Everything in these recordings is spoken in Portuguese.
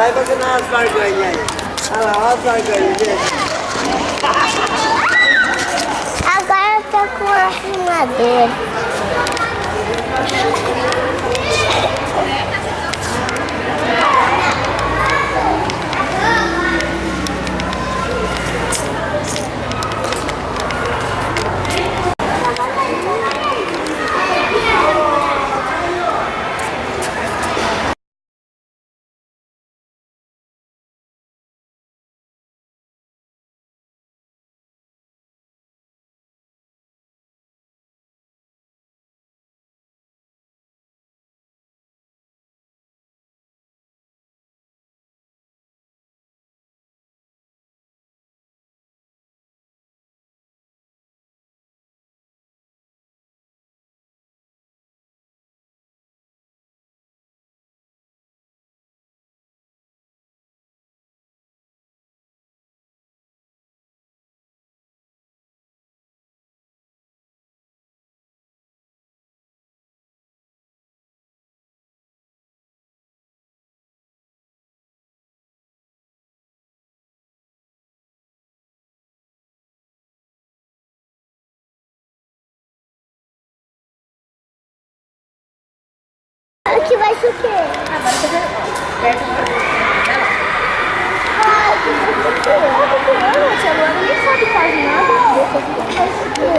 Vai fazendo as barganhas aí. Olha lá, olha as barganhas, gente. Agora eu tô com a filmadora. Aqui vai ser o quê? Agora você vai perto do Ai, que vai ser o quê? Gente, agora nem sabe quase nada. Vai ser o quê?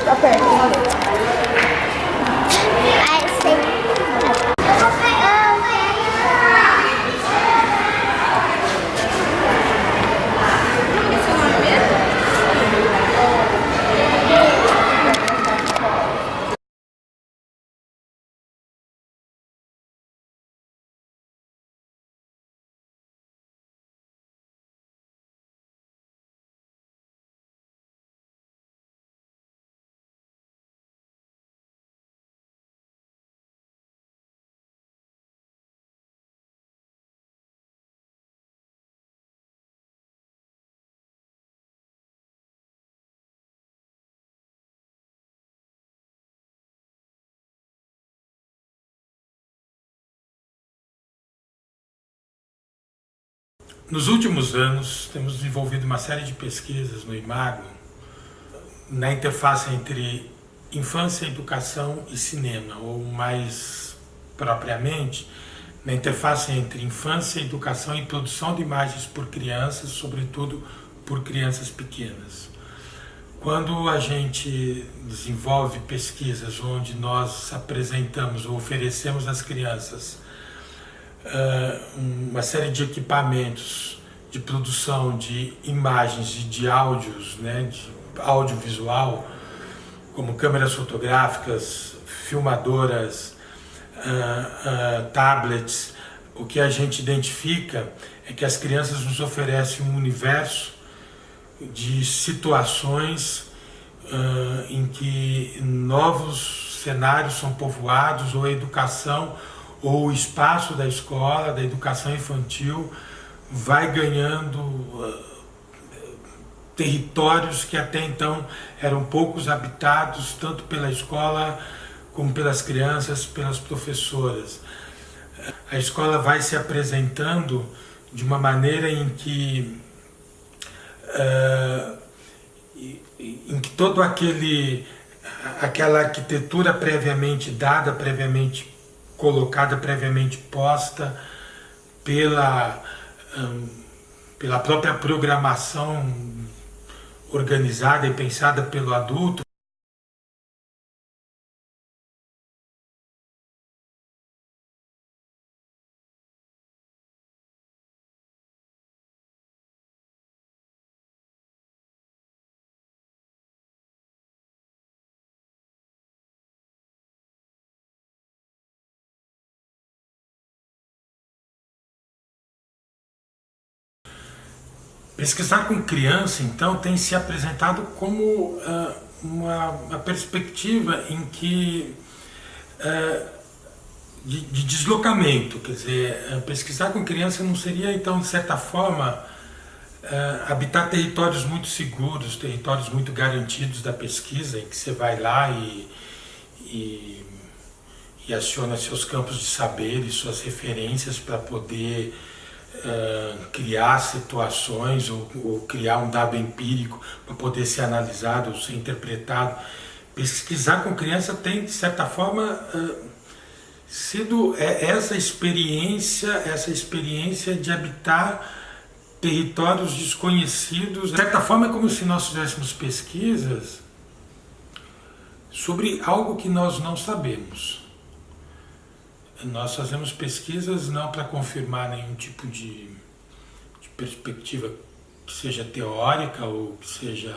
Tá perto. Ai, sei. Nos últimos anos, temos desenvolvido uma série de pesquisas no Imago na interface entre infância, educação e cinema, ou mais propriamente, na interface entre infância, educação e produção de imagens por crianças, sobretudo por crianças pequenas. Quando a gente desenvolve pesquisas onde nós apresentamos ou oferecemos às crianças uma série de equipamentos de produção de imagens e de áudios, né, de audiovisual, como câmeras fotográficas, filmadoras, tablets, o que a gente identifica é que as crianças nos oferecem um universo de situações em que novos cenários são povoados, ou a educação ou o espaço da escola, da educação infantil, vai ganhando territórios que até então eram poucos habitados, tanto pela escola como pelas crianças, pelas professoras. A escola vai se apresentando de uma maneira em que toda aquela arquitetura previamente dada, previamente colocada, previamente posta pela própria programação organizada e pensada pelo adulto, pesquisar com criança, então, tem se apresentado como uma perspectiva em que de deslocamento, quer dizer, pesquisar com criança não seria, então, de certa forma, habitar territórios muito seguros, territórios muito garantidos da pesquisa, em que você vai lá e aciona seus campos de saber e suas referências para poder criar situações ou criar um dado empírico para poder ser analisado ou ser interpretado. Pesquisar com criança tem, de certa forma, sido essa experiência de habitar territórios desconhecidos. De certa forma, é como se nós fizéssemos pesquisas sobre algo que nós não sabemos. Nós fazemos pesquisas não para confirmar nenhum tipo de perspectiva que seja teórica ou que seja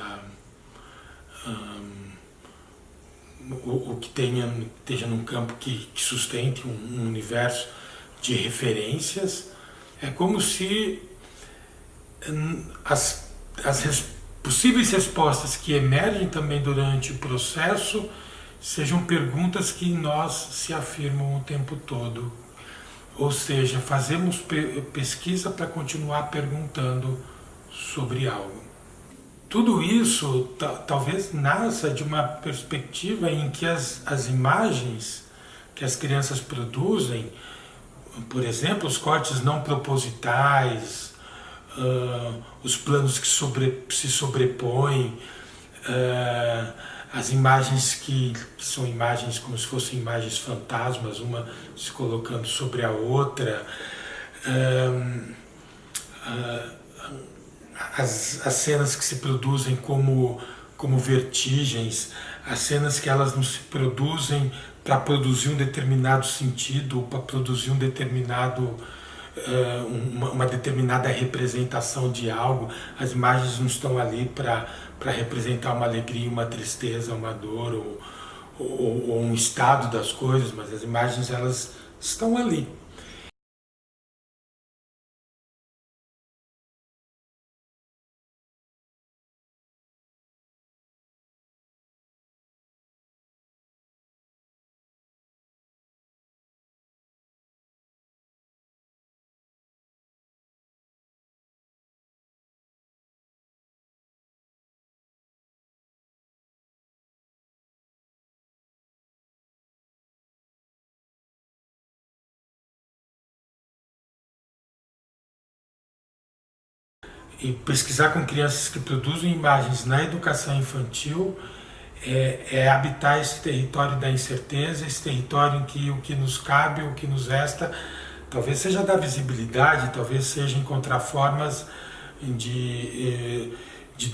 ou que esteja num campo que sustente um universo de referências. É como se as possíveis respostas que emergem também durante o processo sejam perguntas que em nós se afirmam o tempo todo. Ou seja, fazemos pesquisa para continuar perguntando sobre algo. Tudo isso talvez nasça de uma perspectiva em que as imagens que as crianças produzem, por exemplo, os cortes não propositais, os planos que se sobrepõem, as imagens que são imagens como se fossem imagens fantasmas, uma se colocando sobre a outra, as cenas que se produzem como vertigens, as cenas que elas não se produzem para produzir um determinado sentido, para produzir uma determinada representação de algo. As imagens não estão ali para representar uma alegria, uma tristeza, uma dor ou um estado das coisas, mas as imagens elas estão ali. E pesquisar com crianças que produzem imagens na educação infantil é habitar esse território da incerteza, esse território em que o que nos cabe, o que nos resta, talvez seja dar visibilidade, talvez seja encontrar formas de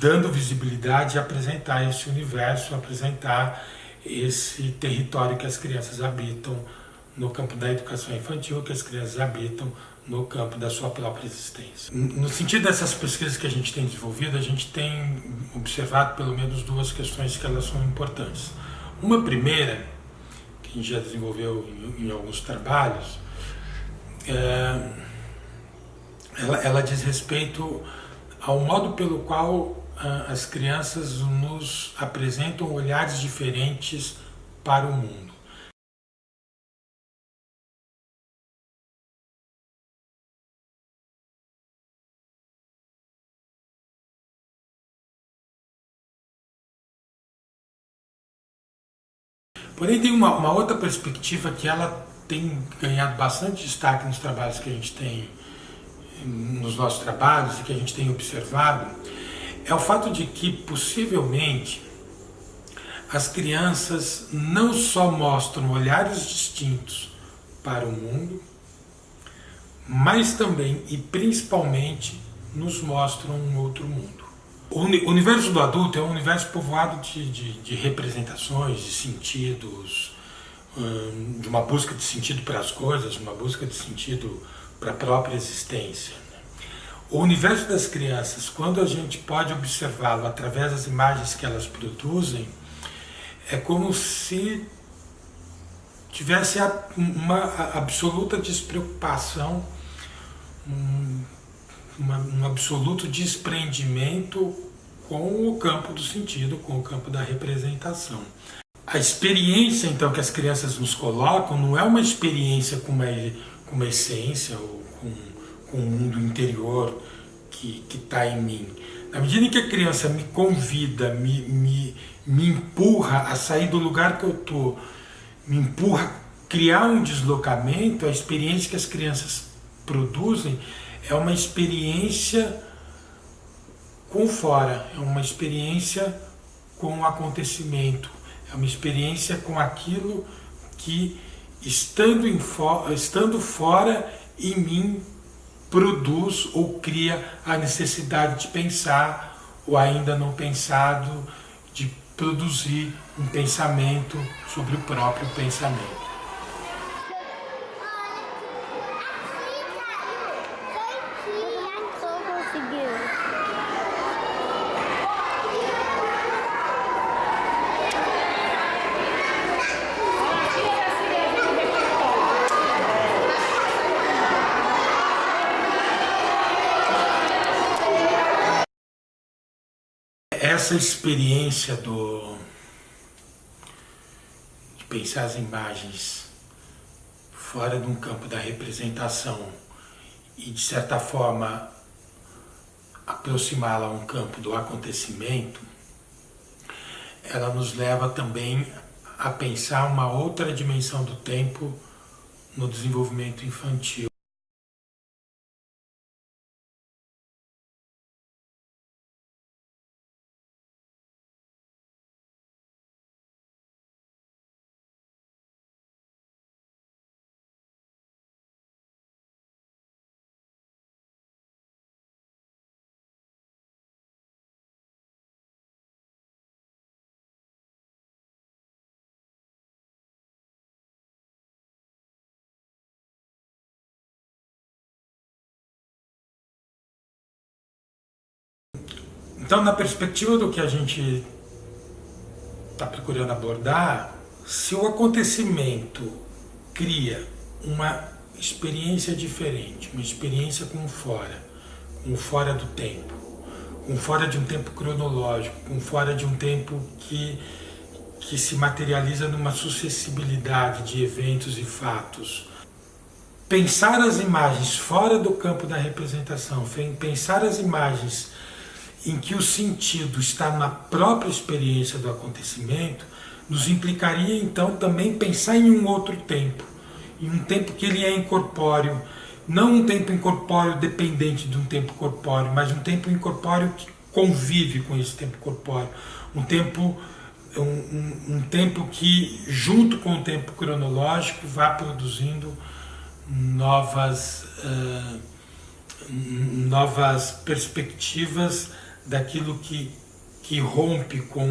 dando visibilidade, apresentar esse universo, apresentar esse território que as crianças habitam no campo da educação infantil, que as crianças habitam no campo da sua própria existência. No sentido dessas pesquisas que a gente tem desenvolvido, a gente tem observado pelo menos duas questões que elas são importantes. Uma primeira, que a gente já desenvolveu em alguns trabalhos, ela diz respeito ao modo pelo qual as crianças nos apresentam olhares diferentes para o mundo. Porém, tem uma outra perspectiva que ela tem ganhado bastante destaque nos trabalhos que a gente tem, nos nossos trabalhos e que a gente tem observado, é o fato de que, possivelmente, as crianças não só mostram olhares distintos para o mundo, mas também e principalmente nos mostram um outro mundo. O universo do adulto é um universo povoado de representações, de sentidos, de uma busca de sentido para as coisas, uma busca de sentido para a própria existência. O universo das crianças, quando a gente pode observá-lo através das imagens que elas produzem, é como se tivesse uma absoluta despreocupação, um absoluto desprendimento com o campo do sentido, com o campo da representação. A experiência, então, que as crianças nos colocam não é uma experiência com uma essência ou com um mundo interior que está em mim. Na medida em que a criança me convida, me empurra a sair do lugar que eu estou, me empurra a criar um deslocamento, a experiência que as crianças produzem é uma experiência com fora, é uma experiência com o acontecimento, é uma experiência com aquilo que, estando fora, em mim, produz ou cria a necessidade de pensar, ou ainda não pensado, de produzir um pensamento sobre o próprio pensamento. Essa experiência de pensar as imagens fora de um campo da representação e, de certa forma, aproximá-la a um campo do acontecimento, ela nos leva também a pensar uma outra dimensão do tempo no desenvolvimento infantil. Então, na perspectiva do que a gente está procurando abordar, se o acontecimento cria uma experiência diferente, uma experiência com fora do tempo, com fora de um tempo cronológico, com fora de um tempo que se materializa numa sucessibilidade de eventos e fatos, pensar as imagens fora do campo da representação, pensar as imagens em que o sentido está na própria experiência do acontecimento, nos implicaria então também pensar em um outro tempo, em um tempo que ele é incorpóreo, não um tempo incorpóreo dependente de um tempo corpóreo, mas um tempo incorpóreo que convive com esse tempo corpóreo, um tempo que, junto com o tempo cronológico, vá produzindo novas perspectivas daquilo que rompe com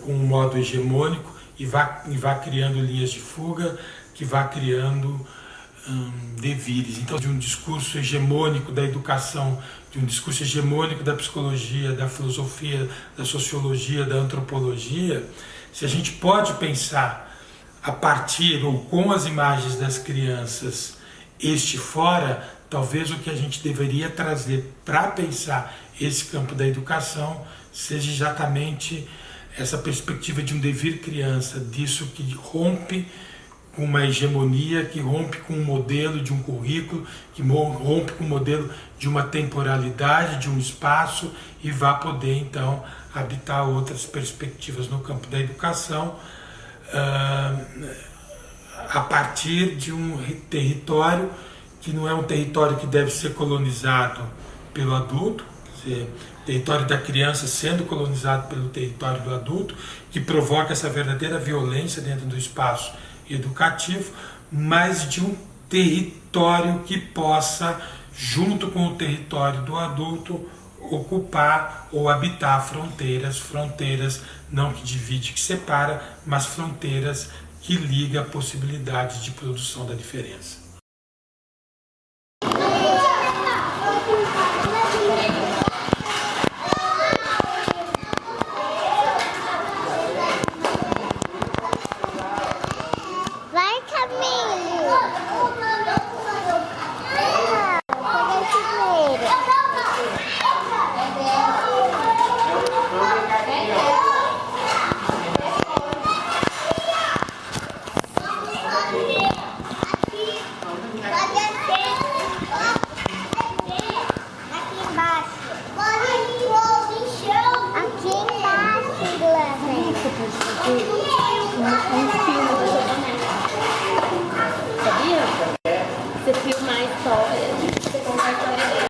um modo hegemônico e vá criando linhas de fuga, que vá criando devires. Então, de um discurso hegemônico da educação, de um discurso hegemônico da psicologia, da filosofia, da sociologia, da antropologia, se a gente pode pensar a partir ou com as imagens das crianças este fora, talvez o que a gente deveria trazer para pensar esse campo da educação seja exatamente essa perspectiva de um devir criança, disso que rompe com uma hegemonia, que rompe com um modelo de um currículo, que rompe com o modelo de uma temporalidade, de um espaço, e vai poder então habitar outras perspectivas no campo da educação a partir de um território que não é um território que deve ser colonizado pelo adulto, quer dizer, o território da criança sendo colonizado pelo território do adulto, que provoca essa verdadeira violência dentro do espaço educativo, mas de um território que possa, junto com o território do adulto, ocupar ou habitar fronteiras não que divide, que separa, mas fronteiras que liga a possibilidade de produção da diferença.